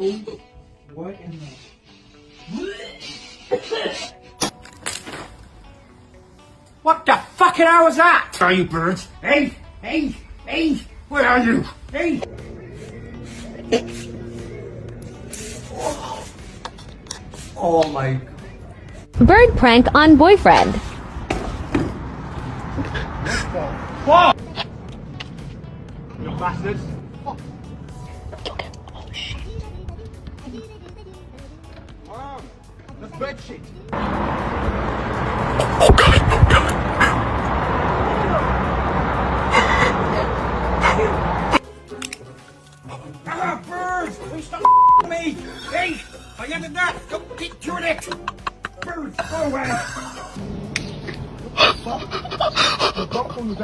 Oh, what in the... What the fucking hell was that? Where are you, birds? Hey, hey, hey, where are you? Hey! Oh my God. Bird prank on boyfriend. Fuck! You bastards! Fuck! Oh shit. Wow, that's bed shit.